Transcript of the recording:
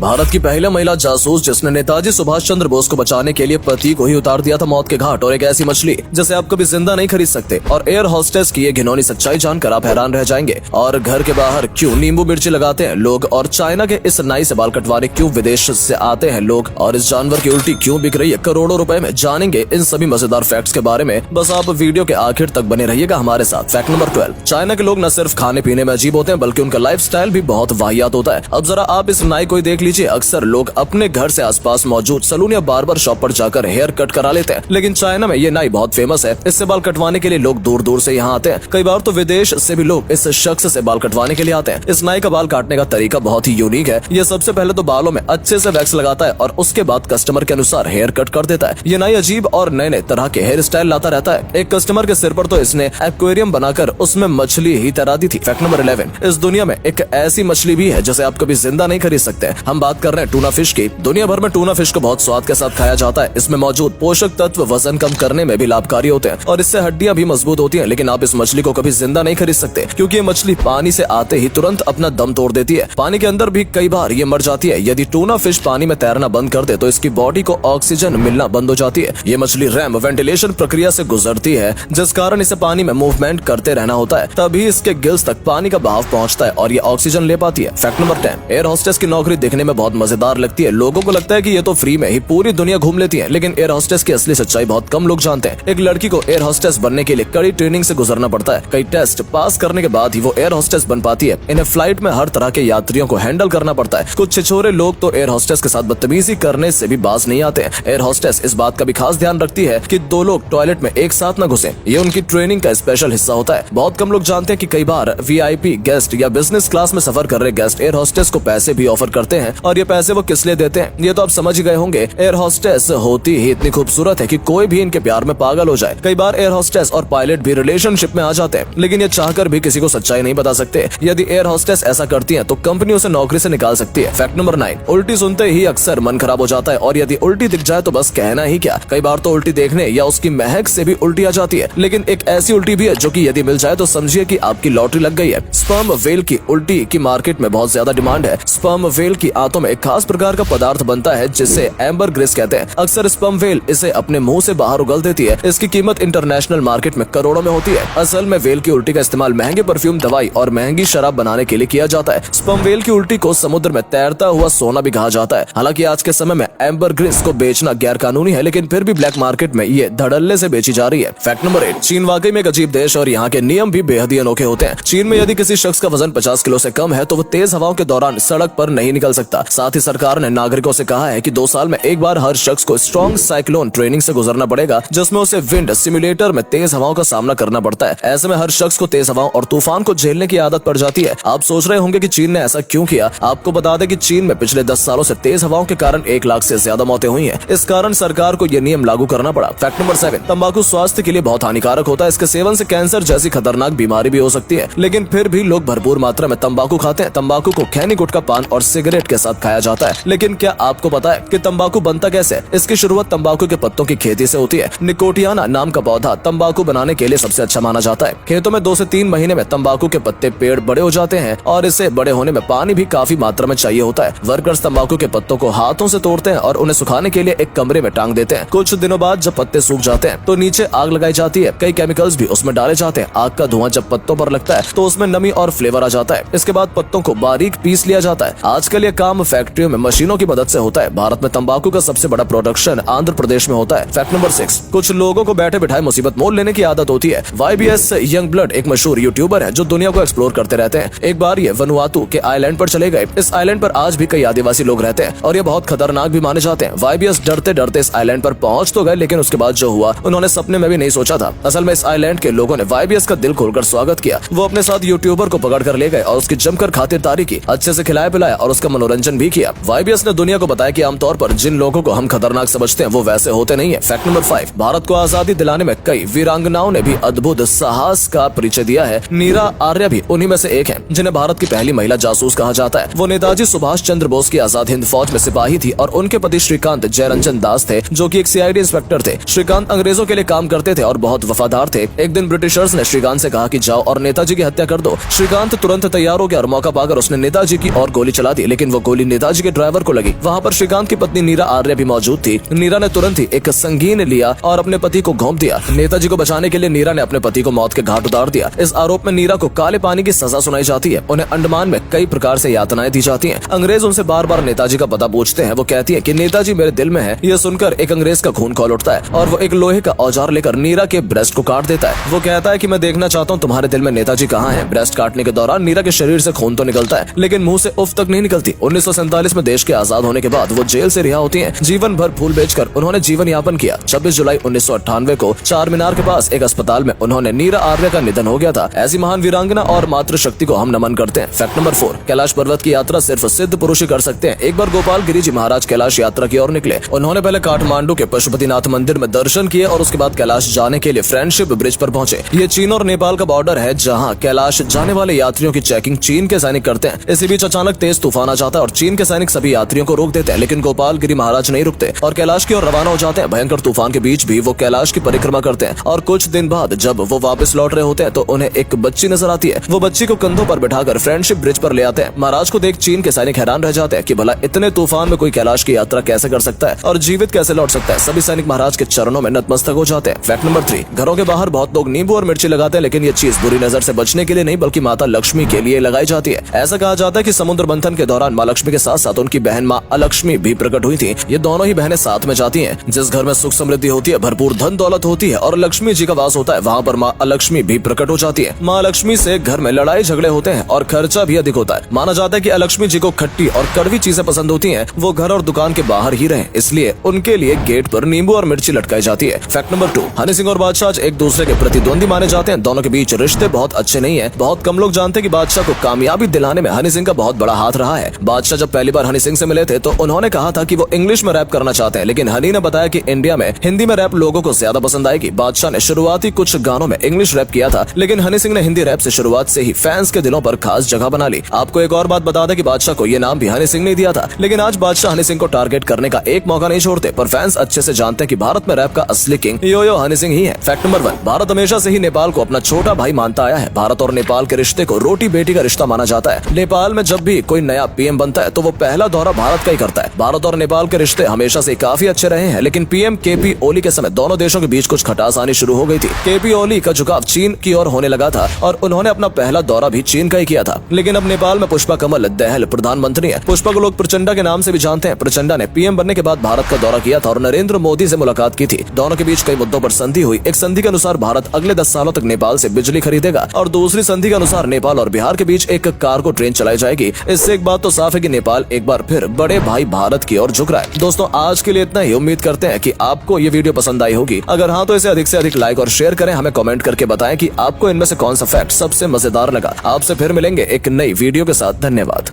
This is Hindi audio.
भारत की पहली महिला जासूस जिसने नेताजी सुभाष चंद्र बोस को बचाने के लिए पति को ही उतार दिया था मौत के घाट, और एक ऐसी मछली जिसे आप कभी जिंदा नहीं खरीद सकते। और एयर होस्टेस की ये घिनौनी सच्चाई जानकर आप हैरान रह जाएंगे। और घर के बाहर क्यों नींबू मिर्ची लगाते हैं लोग, और चाइना के इस नाई से बाल कटवाने क्यों विदेश से आते हैं लोग, और इस जानवर की उल्टी क्यों बिक रही है करोड़ों रुपए में, जानेंगे इन सभी मजेदार फैक्ट्स के बारे में। बस आप वीडियो के आखिर तक बने रहिएगा हमारे साथ। फैक्ट नंबर 12, चाइना के लोग न सिर्फ खाने पीने में अजीब होते हैं बल्कि उनका लाइफस्टाइल भी बहुत वाहियात होता है। अब जरा आप इस नाई को ही देख लीजिए। अक्सर लोग अपने घर से आसपास मौजूद सलून या बार्बर शॉप पर जाकर हेयर कट करा लेते हैं, लेकिन चाइना में ये नाई बहुत फेमस है। इससे बाल कटवाने के लिए लोग दूर दूर से यहाँ आते हैं। कई बार तो विदेश से भी लोग इस शख्स से बाल कटवाने के लिए आते हैं। इस नाई का बाल काटने का तरीका बहुत ही यूनिक है। ये सबसे पहले तो बालों में अच्छे से वैक्स लगाता है और उसके बाद कस्टमर के अनुसार हेयर कट कर देता है। ये नाई अजीब और नए नए तरह के हेयर स्टाइल लाता रहता है। एक कस्टमर के सिर पर तो इसने एक्वेरियम बनाकर उसमें मछली ही तैरा दी थी। फैक्ट नंबर 11, इस दुनिया में एक ऐसी मछली भी है जिसे आप कभी जिंदा नहीं खरीद सकते। हम बात कर रहे हैं टूना फिश की। दुनिया भर में टूना फिश को बहुत स्वाद के साथ खाया जाता है। इसमें मौजूद पोषक तत्व वजन कम करने में भी लाभकारी होते हैं और इससे हड्डियां भी मजबूत होती हैं। लेकिन आप इस मछली को कभी जिंदा नहीं खरीद सकते क्योंकि ये मछली पानी से आते ही तुरंत अपना दम तोड़ देती है। पानी के अंदर भी कई बार ये मर जाती है। यदि टूना फिश पानी में तैरना बंद कर दे तो इसकी बॉडी को ऑक्सीजन मिलना बंद हो जाती है। ये मछली रैम वेंटिलेशन प्रक्रिया से गुजरती है जिस कारण इसे पानी में मूवमेंट करते रहना होता है, तभी इसके गिल्स तक पानी का बहाव पहुंचता है और ये ऑक्सीजन ले पाती है। फैक्ट नंबर 10, एयर होस्टेस की नौकरी देखने में बहुत मजेदार लगती है। लोगों को लगता है कि ये तो फ्री में ही पूरी दुनिया घूम लेती है, लेकिन एयर होस्टेस की असली सच्चाई बहुत कम लोग जानते हैं। एक लड़की को एयर होस्टेस बनने के लिए कड़ी ट्रेनिंग से गुजरना पड़ता है। कई टेस्ट पास करने के बाद ही वो एयर होस्टेस बन पाती है। इन्हें फ्लाइट में हर तरह के यात्रियों को हैंडल करना पड़ता है। कुछ छिछोरे लोग तो एयर होस्टेस के साथ बदतमीजी करने से भी बाज नहीं आते हैं। एयर होस्टेस इस बात का भी खास ध्यान रखती है कि दो लोग टॉयलेट में एक साथ न घुसें। ये उनकी ट्रेनिंग का स्पेशल हिस्सा होता है। बहुत कम लोग जानते हैं कि कई बार वीआईपी गेस्ट या बिजनेस क्लास में सफर कर रहे गेस्ट एयर होस्टेस को पैसे भी ऑफर करते हैं, और ये पैसे वो किस लिए देते हैं ये तो आप समझ ही गए होंगे। एयर होस्टेस होती ही इतनी खूबसूरत है कि कोई भी इनके प्यार में पागल हो जाए। कई बार एयर होस्टेस और पायलट भी रिलेशनशिप में आ जाते हैं, लेकिन ये चाहकर भी किसी को सच्चाई नहीं बता सकते। यदि एयर होस्टेस ऐसा करती हैं तो कंपनी उसे नौकरी से निकाल सकती है। फैक्ट नंबर 9, उल्टी सुनते ही अक्सर मन खराब हो जाता है, और यदि उल्टी दिख जाए तो बस कहना ही क्या। कई बार तो उल्टी देखने या उसकी महक से भी उल्टी आ जाती है, लेकिन एक ऐसी उल्टी भी है जो कि यदि मिल जाए तो समझिए कि आपकी लॉटरी लग गई है। स्पर्म व्हेल की उल्टी की मार्केट में बहुत ज्यादा डिमांड है। स्पर्म व्हेल की आंतों में एक खास प्रकार का पदार्थ बनता है जिसे एम्बर ग्रेस कहते हैं। अक्सर स्पर्म व्हेल इसे अपने मुंह से बाहर उगल देती है। इसकी कीमत इंटरनेशनल मार्केट में करोड़ों में होती है। असल में व्हेल की उल्टी का इस्तेमाल महंगे परफ्यूम, दवाई और महंगी शराब बनाने के लिए किया जाता है। स्पर्म व्हेल की उल्टी को समुद्र में तैरता हुआ सोना भी कहा जाता है। हालांकि आज के समय में एम्बर ग्रेस को बेचना गैर कानूनी है, लेकिन फिर भी ब्लैक मार्केट में ये धड़ल्ले से बेची जा रही है। फैक्ट नंबर 8, चीन वाकई में एक अजीब देश और यहाँ के नियम भी बेहद ही अनोखे होते हैं। चीन में यदि किसी शख्स का वजन 50 किलो से कम है तो वो तेज हवाओं के दौरान सड़क पर नहीं निकल सकता। साथ ही सरकार ने नागरिकों से कहा है कि 2 साल में एक बार हर शख्स को स्ट्रॉन्ग साइक्लोन ट्रेनिंग से गुजरना पड़ेगा, जिसमें उसे विंड सिमुलेटर में तेज हवाओं का सामना करना पड़ता है। ऐसे में हर शख्स को तेज हवाओं और तूफान को झेलने की आदत पड़ जाती है। आप सोच रहे होंगे कि चीन ने ऐसा क्यों किया। आपको बता दें कि चीन में पिछले 10 सालों से तेज हवाओं के कारण 1 लाख से ज्यादा मौतें हुई हैं। इस कारण सरकार को यह नियम लागू करना पड़ा। फैक्ट नंबर 7, तंबाकू स्वास्थ्य के लिए बहुत हानिकारक होता है। इसके सेवन से कैंसर जैसी खतरनाक बीमारी भी हो सकती है, लेकिन फिर भी लोग भरपूर मात्रा में तंबाकू खाते हैं। तंबाकू को खैनी, गुटखा, पान और सिगरेट के साथ खाया जाता है। लेकिन क्या आपको पता है कि तंबाकू बनता कैसे है? इसकी शुरुआत तंबाकू के पत्तों की खेती से होती है। निकोटियाना नाम का पौधा तंबाकू बनाने के लिए सबसे अच्छा माना जाता है। खेतों में 2 से 3 महीने में तंबाकू के पत्ते पेड़ बड़े हो जाते हैं और इसे बड़े होने में पानी भी काफी मात्रा में चाहिए होता है। वर्कर्स तंबाकू के पत्तों को हाथों से तोड़ते हैं और उन्हें सुखाने के लिए एक कमरे में टांग देते हैं। कुछ दिनों बाद जब पत्ते सूख जाते हैं तो नीचे आग लगाई जाती है। कई केमिकल्स भी उसमें डाले जाते हैं। आग का धुआं जब पत्तों पर लगता है तो उसमें नमी और फ्लेवर आ जाता है। इसके बाद पत्तों को बारीक पीस लिया जाता है। आजकल ये काम फैक्ट्रियों में मशीनों की मदद से होता है। भारत में तंबाकू का सबसे बड़ा प्रोडक्शन आंध्र प्रदेश में होता है। फैक्ट नंबर 6, कुछ लोगों को बैठे बिठाए मुसीबत मोल लेने की आदत होती है। YBS यंग ब्लड एक मशहूर यूट्यूबर है जो दुनिया को एक्सप्लोर करते रहते हैं। एक बार ये वनुआतू के आइलैंड पर चले गए। इस आइलैंड पर आज भी कई आदिवासी लोग रहते हैं और ये बहुत खतरनाक भी माने जाते हैं। YBS डरते डरते इस आइलैंड पर पहुंच तो गए, लेकिन उसके बाद जो हुआ उन्होंने सपने में भी नहीं सोचा था। असल में इस आइलैंड के लोगों ने YBS का दिल खोलकर स्वागत किया। वो अपने साथ यूट्यूबर को पकड़ कर ले गए और उसकी जमकर खातिरदारी की, अच्छे से खिलाया पिलाया और उसका मनोरंजन भी किया। YBS ने दुनिया को बताया कि आमतौर पर जिन लोगों को हम खतरनाक समझते हैं वो वैसे होते नहीं है। फैक्ट नंबर 5, भारत को आजादी दिलाने में कई वीरांगनाओं ने भी अद्भुत साहस का परिचय दिया है। नीरा आर्य भी उन्हीं में से एक है, जिन्हें भारत की पहली महिला जासूस कहा जाता है। वो नेताजी सुभाष चंद्र बोस की आजाद हिंद फौज में सिपाही थी और उनके पति श्रीकांत जयरंजन दास थे, जो कि एक CID इंस्पेक्टर थे। श्रीकांत अंग्रेजों के लिए काम करते थे और बहुत वफादार थे। एक दिन ब्रिटिशर्स ने श्रीकांत से कहा कि जाओ और नेताजी की हत्या कर दो। श्रीकांत तुरंत तैयार हो गया और मौका पाकर उसने नेताजी की और गोली चला दी, लेकिन वो गोली नेताजी के ड्राइवर को लगी। वहाँ पर श्रीकांत की पत्नी नीरा आर्य भी मौजूद थी। नीरा ने तुरंत ही एक संगीन लिया और अपने पति को घोंप दिया। नेताजी को बचाने के लिए नीरा ने अपने पति को मौत के घाट उतार दिया। इस आरोप में नीरा को काले पानी की सजा सुनाई जाती है। उन्हें अंडमान में कई प्रकार से यातनाएं दी जाती हैं। अंग्रेज उनसे बार बार नेताजी का पता पूछते हैं। वो कहती है कि नेताजी मेरे दिल में है। यह सुनकर एक अंग्रेज का खून खौल उठता है और वो एक लोहे का औजार लेकर नीरा के ब्रेस्ट को काट देता है। वो कहता है कि मैं देखना चाहता हूँ तुम्हारे दिल में नेताजी कहाँ है। ब्रेस्ट काटने के दौरान नीरा के शरीर से खून तो निकलता है, लेकिन मुंह से उफ तक नहीं निकलती। 1947 में देश के आजाद होने के बाद वो जेल से रिहा होती हैं। जीवन भर फूल बेचकर उन्होंने जीवन यापन किया। 26 जुलाई 1998 को चार मीनार के पास एक अस्पताल में उन्होंने नीरा आर्य का निधन हो गया था। ऐसी महान वीरांगना और मातृशक्ति को हम नमन करते हैं। फैक्ट नंबर 4, कैलाश पर्वत की यात्रा सिर्फ सिद्ध पुरुष ही कर सकते हैं। एक बार गोपाल गिरी जी महाराज कैलाश यात्रा की ओर निकले। उन्होंने पहले काठमांडू के पशुपतिनाथ मंदिर में दर्शन किए और उसके बाद कैलाश जाने के लिए फ्रेंडशिप ब्रिज पर पहुंचे। ये चीन और नेपाल का बॉर्डर है, जहां कैलाश जाने वाले यात्रियों की चेकिंग चीन के सैनिक करते हैं। इसी बीच अचानक तेज तूफान आ जाता है और चीन के सैनिक सभी यात्रियों को रोक देते हैं, लेकिन गोपाल गिरी महाराज नहीं रुकते और कैलाश की ओर रवाना हो जाते हैं। भयंकर तूफान के बीच भी वो कैलाश की परिक्रमा करते हैं और कुछ दिन बाद जब वो वापस लौट रहे होते हैं तो उन्हें एक बच्ची नजर आती है। वो बच्ची को कंधों पर बिठाकर फ्रेंडशिप ब्रिज पर ले आते हैं। महाराज को देख चीन के सैनिक हैरान रह जाते हैं कि भला इतने तूफान में कोई कैलाश की यात्रा कैसे कर सकता है और जीवित कैसे लौट सकता है। सभी सैनिक महाराज के चरणों में नतमस्तक हो जाते हैं। फैक्ट नंबर 3, घरों के बाहर बहुत लोग नींबू और मिर्ची लगाते हैं, लेकिन ये चीज बुरी नजर से बचने के लिए नहीं बल्कि माता लक्ष्मी के लिए लगाई जाती है। ऐसा कहा जाता है कि समुद्र मंथन के दौरान माँ लक्ष्मी के साथ साथ उनकी बहन माँ अलक्ष्मी भी प्रकट हुई थी। ये दोनों ही बहनें साथ में जाती हैं। जिस घर में सुख समृद्धि होती है, भरपूर धन दौलत होती है और लक्ष्मी जी का वास होता है, वहाँ पर माँ अलक्ष्मी भी प्रकट हो जाती है। माँ लक्ष्मी से घर में लड़ाई झगड़े होते हैं और खर्चा भी अधिक होता है। माना जाता है कि अलक्ष्मी जी को खट्टी और कड़वी चीजें पसंद होती हैं। वो घर और दुकान के बाहर ही रहे, इसलिए उनके लिए गेट पर नींबू और मिर्ची लटकाई जाती है। फैक्ट नंबर 2, हनी सिंह और बादशाह एक दूसरे के प्रतिद्वंदी माने जाते हैं। दोनों के बीच रिश्ते बहुत अच्छे नहीं है। बहुत कम लोग जानते हैं कि बादशाह को कामयाबी दिलाने में हनी सिंह का बहुत बड़ा हाथ रहा है। बादशाह जब पहली बार हनी सिंह से मिले थे तो उन्होंने कहा था कि वो इंग्लिश में रैप करना चाहते हैं, लेकिन हनी ने बताया कि इंडिया में हिंदी में रैप लोगों को ज्यादा पसंद आएगी। बादशाह ने शुरुआती कुछ गानों में इंग्लिश रैप किया था, लेकिन हनी सिंह ने हिंदी रैप से शुरुआत से ही फैंस के दिलों पर खास जगह बना ली। आपको एक और बात बता दें कि बादशाह को ये नाम भी हनी सिंह ने दिया था, लेकिन आज बादशाह हनी सिंह को टारगेट करने का एक मौका नहीं छोड़ते। पर फैंस अच्छे से जानते हैं कि भारत में रैप का असली किंग यो हनी सिंह ही है। फैक्ट नंबर 1, भारत हमेशा से ही नेपाल को अपना छोटा भाई मानता आया है। भारत और नेपाल के रिश्ते को रोटी बेटी का रिश्ता माना जाता है। नेपाल में जब भी कोई नया पीएम बनता है तो वो पहला दौरा भारत का ही करता है। भारत और नेपाल के रिश्ते हमेशा से काफी अच्छे रहे हैं, लेकिन पीएम केपी ओली के समय दोनों देशों के बीच कुछ खटास आनी शुरू हो गई थी। केपी ओली का झुकाव चीन की ओर होने लगा था और उन्होंने अपना पहला दौरा भी चीन का ही किया था। लेकिन अब नेपाल में पुष्पा कमल दहल प्रधानमंत्री है। पुष्पा को लोग प्रचंडा के नाम से भी जानते हैं। प्रचंडा ने पीएम बनने के बाद भारत का दौरा किया था और नरेंद्र मोदी से मुलाकात की थी। दोनों के बीच कई मुद्दों पर संधि हुई। एक संधि के अनुसार भारत अगले 10 सालों तक नेपाल से बिजली खरीदेगा और दूसरी संधि के अनुसार नेपाल और बिहार के बीच एक कार्गो ट्रेन चलाई जाएगी। इससे एक बात तो साफ है कि नेपाल एक बार फिर बड़े भाई भारत की ओर झुक रहा है। दोस्तों, आज के लिए इतना ही। उम्मीद करते हैं कि आपको ये वीडियो पसंद आई होगी। अगर हाँ तो इसे अधिक से अधिक लाइक और शेयर करें। हमें कमेंट करके बताएं कि आपको इनमें से कौन सा फैक्ट सबसे मजेदार लगा। आपसे फिर मिलेंगे एक नई वीडियो के साथ। धन्यवाद।